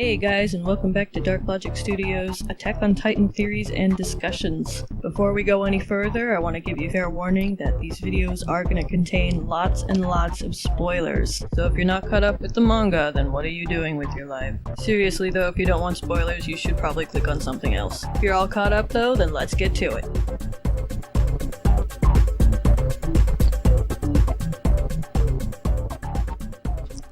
Hey guys, and welcome back to DarkLogic Studios' Attack on Titan theories and discussions. Before we go any further, I want to give you fair warning that these videos are going to contain lots and lots of spoilers. So if you're not caught up with the manga, then what are you doing with your life? Seriously though, if you don't want spoilers, you should probably click on something else. If you're all caught up though, then let's get to it.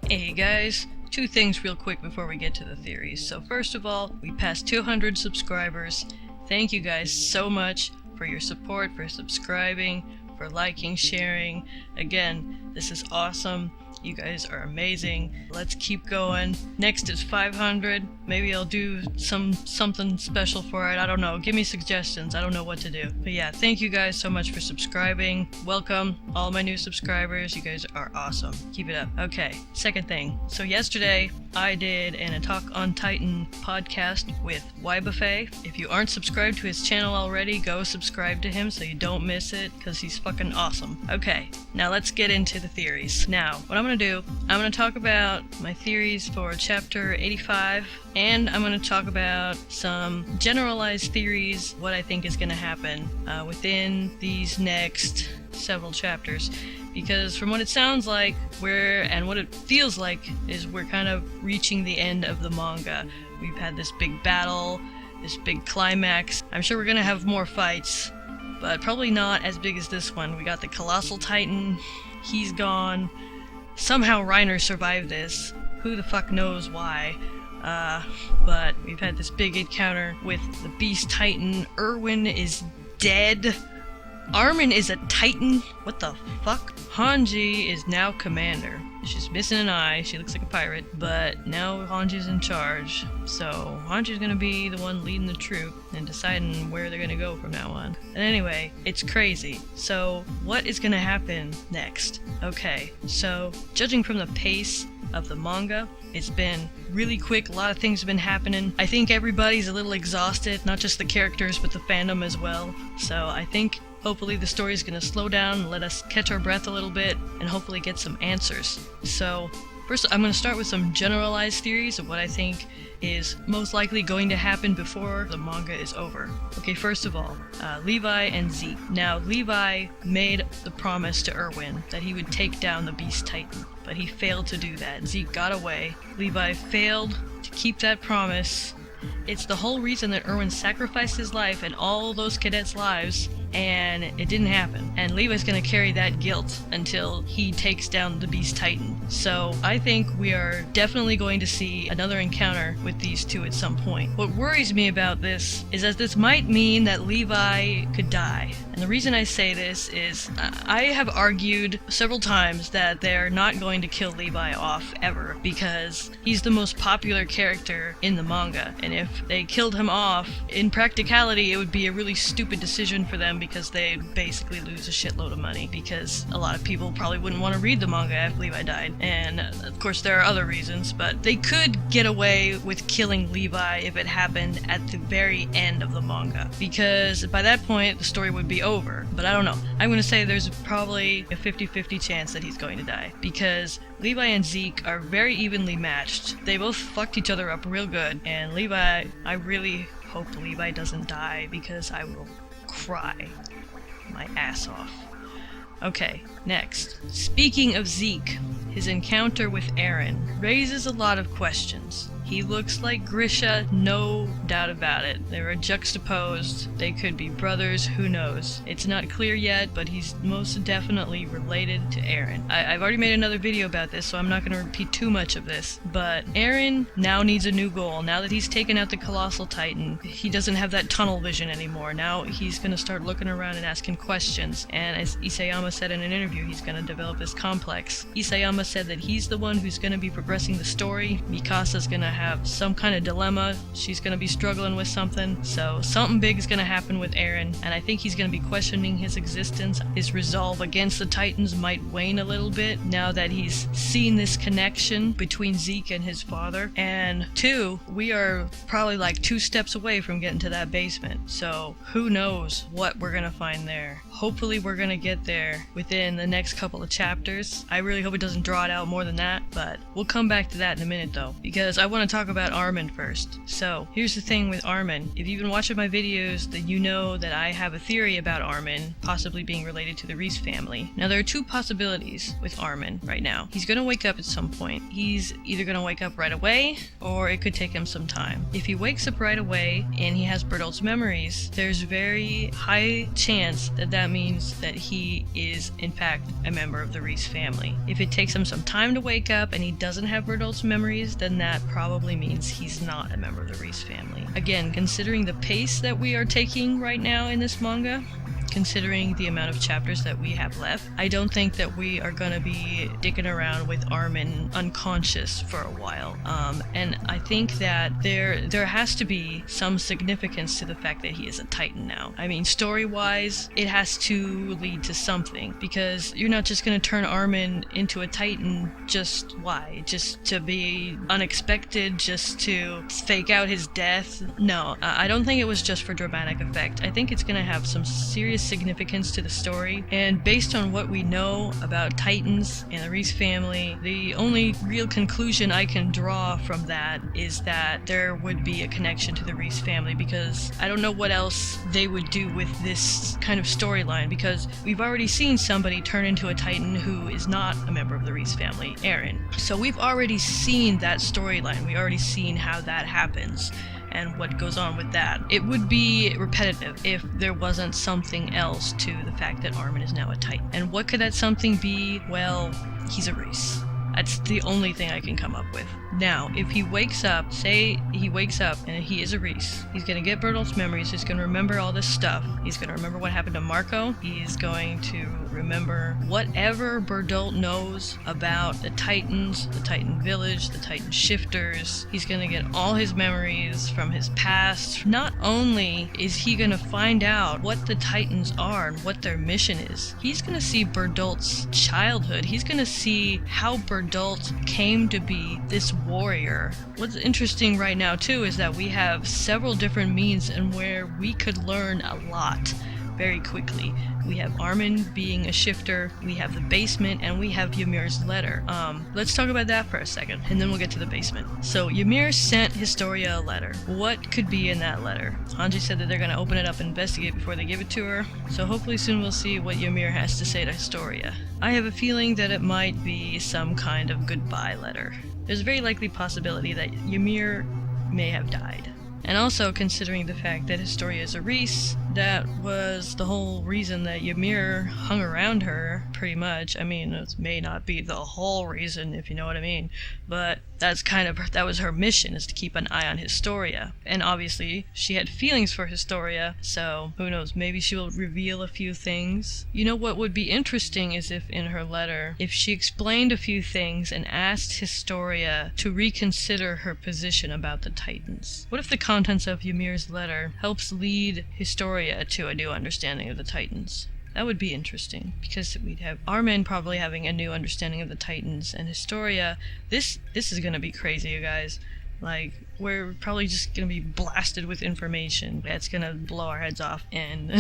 Hey guys. Two things real quick before we get to the theories. So first of all, we passed 200 subscribers. Thank you guys so much for your support, for subscribing, for liking, sharing. Again, this is awesome. You guys are amazing. Let's keep going. Next is 500. Maybe I'll do something special for it. I don't know. Give me suggestions. I don't know what to do. But yeah, thank you guys so much for subscribing. Welcome, all my new subscribers. You guys are awesome. Keep it up. Okay, second thing. So yesterday, I did an Attack on Titan podcast with Buffet. If you aren't subscribed to his channel already, go subscribe to him so you don't miss it, because he's fucking awesome. Okay, now let's get into the theories. Now, what I'm going to do, I'm going to talk about my theories for chapter 85, and I'm going to talk about some generalized theories, what I think is going to happen within these next several chapters. Because from what it sounds like, and what it feels like, is we're kind of reaching the end of the manga. We've had this big battle, this big climax. I'm sure we're going to have more fights, but probably not as big as this one. We got the Colossal Titan, he's gone. Somehow Reiner survived this. Who the fuck knows why? But we've had this big encounter with the Beast Titan. Erwin is dead. Armin is a Titan? What the fuck? Hanji is now commander. She's missing an eye, she looks like a pirate, but now Hanji's in charge. So Hanji's gonna be the one leading the troop and deciding where they're gonna go from now on. And anyway, it's crazy. So what is gonna happen next? Okay, so judging from the pace of the manga, it's been really quick, a lot of things have been happening. I think everybody's a little exhausted, not just the characters, but the fandom as well. So I think hopefully the story is going to slow down and let us catch our breath a little bit and hopefully get some answers. So first I'm going to start with some generalized theories of what I think is most likely going to happen before the manga is over. Okay, first of all, Levi and Zeke. Now, Levi made the promise to Erwin that he would take down the Beast Titan, but he failed to do that. Zeke got away. Levi failed to keep that promise. It's the whole reason that Erwin sacrificed his life and all those cadets' lives, and it didn't happen. And Levi's gonna carry that guilt until he takes down the Beast Titan. So I think we are definitely going to see another encounter with these two at some point. What worries me about this is that this might mean that Levi could die. And the reason I say this is I have argued several times that they're not going to kill Levi off ever, because he's the most popular character in the manga. And if they killed him off, in practicality it would be a really stupid decision for them, because they'd basically lose a shitload of money, because a lot of people probably wouldn't want to read the manga after Levi died. And of course there are other reasons, but they could get away with killing Levi if it happened at the very end of the manga, because by that point the story would be over. But I don't know. I'm going to say there's probably a 50-50 chance that he's going to die, because Levi and Zeke are very evenly matched. They both fucked each other up real good, and Levi, I really hope Levi doesn't die, because I will cry my ass off. Okay, next. Speaking of Zeke, his encounter with Eren raises a lot of questions. He looks like Grisha, no doubt about it. They were juxtaposed. They could be brothers, who knows. It's not clear yet, but he's most definitely related to Eren. I've already made another video about this, so I'm not going to repeat too much of this. But Eren now needs a new goal. Now that he's taken out the Colossal Titan, he doesn't have that tunnel vision anymore. Now he's going to start looking around and asking questions. And as Isayama said in an interview, he's going to develop his complex. Isayama said that he's the one who's going to be progressing the story. Mikasa's going to have some kind of dilemma. She's going to be struggling with something. So something big is going to happen with Eren, and I think he's going to be questioning his existence. His resolve against the Titans might wane a little bit now that he's seen this connection between Zeke and his father. And two, we are probably like 2 steps away from getting to that basement. So who knows what we're going to find there. Hopefully we're going to get there within the next couple of chapters. I really hope it doesn't draw it out more than that, but we'll come back to that in a minute though, because I want to want to talk about Armin first. So, here's the thing with Armin. If you've been watching my videos, then you know that I have a theory about Armin possibly being related to the Reese family. Now, there are two possibilities with Armin right now. He's going to wake up at some point. He's either going to wake up right away, or it could take him some time. If he wakes up right away and he has Bertolt's memories, there's very high chance that that means that he is, in fact, a member of the Reese family. If it takes him some time to wake up and he doesn't have Bertolt's memories, then that probably means he's not a member of the Reese family. Again, considering the pace that we are taking right now in this manga, considering the amount of chapters that we have left, I don't think that we are going to be dicking around with Armin unconscious for a while. And I think that there has to be some significance to the fact that he is a Titan now. I mean, story-wise, it has to lead to something, because you're not just going to turn Armin into a Titan just why? Just to be unexpected, just to fake out his death? No, I don't think it was just for dramatic effect. I think it's going to have some serious significance to the story, and based on what we know about Titans and the Reese family, the only real conclusion I can draw from that is that there would be a connection to the Reese family, because I don't know what else they would do with this kind of storyline, because we've already seen somebody turn into a Titan who is not a member of the Reese family, Eren. So we've already seen that storyline, we've already seen how that happens and what goes on with that. It would be repetitive if there wasn't something else to the fact that Armin is now a Titan. And what could that something be? Well, he's a Reese. That's the only thing I can come up with. Now, if he wakes up, say he wakes up and he is a Reese, he's going to get Bertolt's memories, he's going to remember all this stuff, he's going to remember what happened to Marco, he's going to remember whatever Bertolt knows about the Titans, the Titan village, the Titan shifters. He's going to get all his memories from his past. Not only is he going to find out what the Titans are and what their mission is, he's going to see Bertolt's childhood. He's going to see how Bertolt came to be this warrior. What's interesting right now too is that we have several different means and where we could learn a lot very quickly. We have Armin being a shifter, we have the basement, and we have Ymir's letter. Let's talk about that for a second, and then we'll get to the basement. So Ymir sent Historia a letter. What could be in that letter? Hanji said that they're going to open it up and investigate before they give it to her, so hopefully soon we'll see what Ymir has to say to Historia. I have a feeling that it might be some kind of goodbye letter. There's a very likely possibility that Ymir may have died. And also, considering the fact that Historia is a Reese, that was the whole reason that Ymir hung around her, pretty much. I mean, it may not be the whole reason, if you know what I mean, but that was her mission, is to keep an eye on Historia. And obviously, she had feelings for Historia, so who knows, maybe she will reveal a few things. You know what would be interesting is if in her letter, if she explained a few things and asked Historia to reconsider her position about the Titans. What if the contents of Ymir's letter helps lead Historia to a new understanding of the Titans? That would be interesting, because we'd have Armin probably having a new understanding of the Titans, and Historia, this is gonna be crazy, you guys. Like, we're probably just gonna be blasted with information that's gonna blow our heads off, and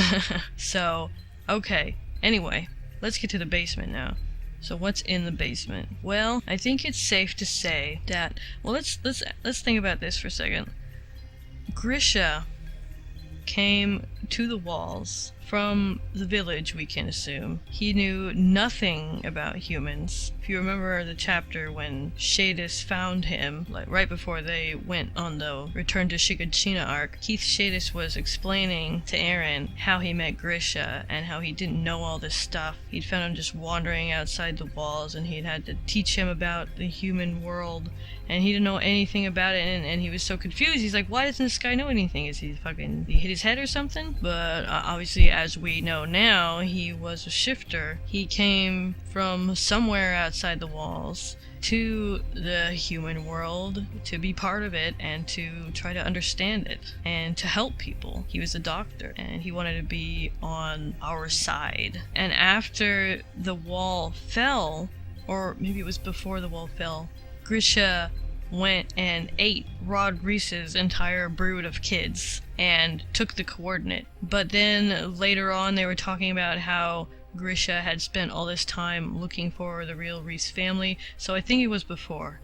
so, okay. Anyway, let's get to the basement now. So what's in the basement? Well, I think it's safe to say that, well, let's think about this for a second. Grisha came to the walls from the village, we can assume. He knew nothing about humans. If you remember the chapter when Shadis found him, like right before they went on the Return to Shiganshina arc, Keith Shadis was explaining to Eren how he met Grisha and how he didn't know all this stuff. He'd found him just wandering outside the walls, and he'd had to teach him about the human world, and he didn't know anything about it, and he was so confused. He's like, why doesn't this guy know anything? Is he he hit his head or something? But obviously, as we know now, he was a shifter. He came from somewhere outside the walls to the human world to be part of it and to try to understand it and to help people. He was a doctor and he wanted to be on our side. And after the wall fell, or maybe it was before the wall fell, Grisha went and ate Rod Reese's entire brood of kids and took the coordinate. But then later on they were talking about how Grisha had spent all this time looking for the real Reese family, so I think it was before.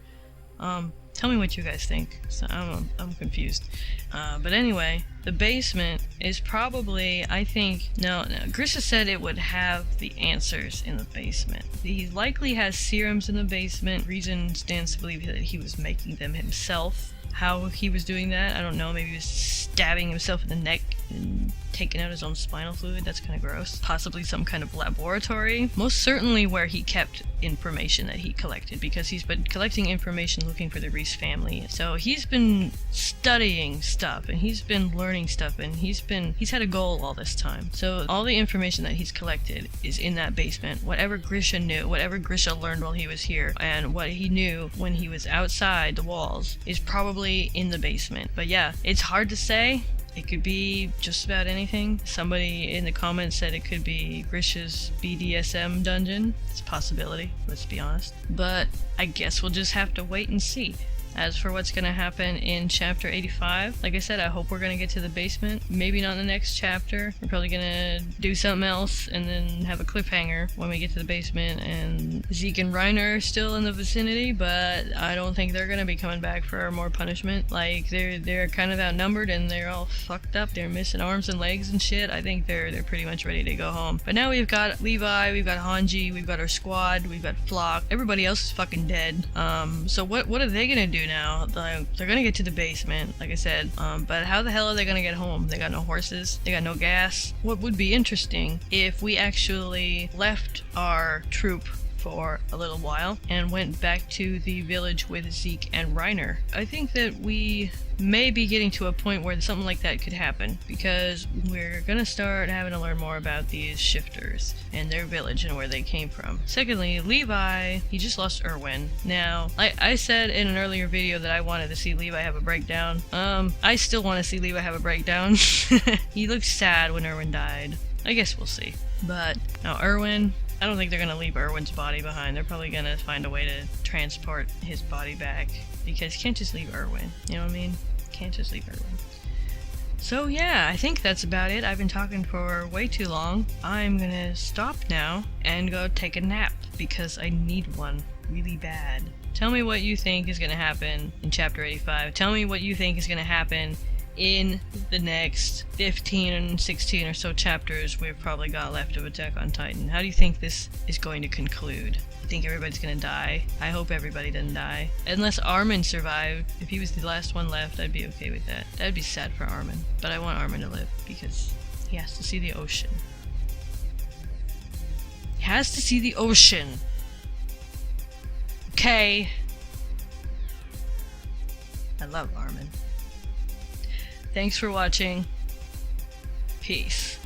Tell me what you guys think. So I'm confused. But anyway, the basement is probably, I think, no, Grisha said it would have the answers in the basement. He likely has serums in the basement. Reason stands to believe that he was making them himself. How he was doing that, I don't know. Maybe he was stabbing himself in the neck and taking out his own spinal fluid. That's kind of gross. Possibly some kind of laboratory. Most certainly where he kept information that he collected, because he's been collecting information looking for the Reese family. So he's been studying stuff and he's been learning stuff and he's had a goal all this time. So all the information that he's collected is in that basement. Whatever Grisha knew, whatever Grisha learned while he was here, and what he knew when he was outside the walls is probably in the basement. But yeah, it's hard to say. It could be just about anything. Somebody in the comments said it could be Grisha's BDSM dungeon. It's a possibility, let's be honest. But I guess we'll just have to wait and see. As for what's going to happen in chapter 85, like I said, I hope we're going to get to the basement. Maybe not in the next chapter. We're probably going to do something else and then have a cliffhanger when we get to the basement. And Zeke and Reiner are still in the vicinity, but I don't think they're going to be coming back for more punishment. Like, they're kind of outnumbered and they're all fucked up. They're missing arms and legs and shit. I think they're pretty much ready to go home. But now we've got Levi, we've got Hanji, we've got our squad, we've got Flock. Everybody else is fucking dead. So what are they going to do now? They're gonna get to the basement, like I said, but how the hell are they gonna get home? They got no horses, they got no gas. What would be interesting if we actually left our troop for a little while and went back to the village with Zeke and Reiner. I think that we may be getting to a point where something like that could happen, because we're gonna start having to learn more about these shifters and their village and where they came from. Secondly, Levi, he just lost Erwin. Now, I said in an earlier video that I wanted to see Levi have a breakdown. I still want to see Levi have a breakdown. He looked sad when Erwin died. I guess we'll see. But now Erwin, I don't think they're gonna leave Erwin's body behind. They're probably gonna find a way to transport his body back, because you can't just leave Erwin. You know what I mean? Can't just leave Erwin. So yeah, I think that's about it. I've been talking for way too long. I'm gonna stop now and go take a nap, because I need one really bad. Tell me what you think is gonna happen in chapter 85. Tell me what you think is gonna happen in the next 15 and 16 or so chapters we've probably got left of Attack on Titan. How do you think this is going to conclude? You think everybody's gonna die? I hope everybody doesn't die. Unless Armin survived. If he was the last one left, I'd be okay with that. That'd be sad for Armin. But I want Armin to live, because he has to see the ocean. He has to see the ocean. Okay. I love Armin. Thanks for watching. Peace.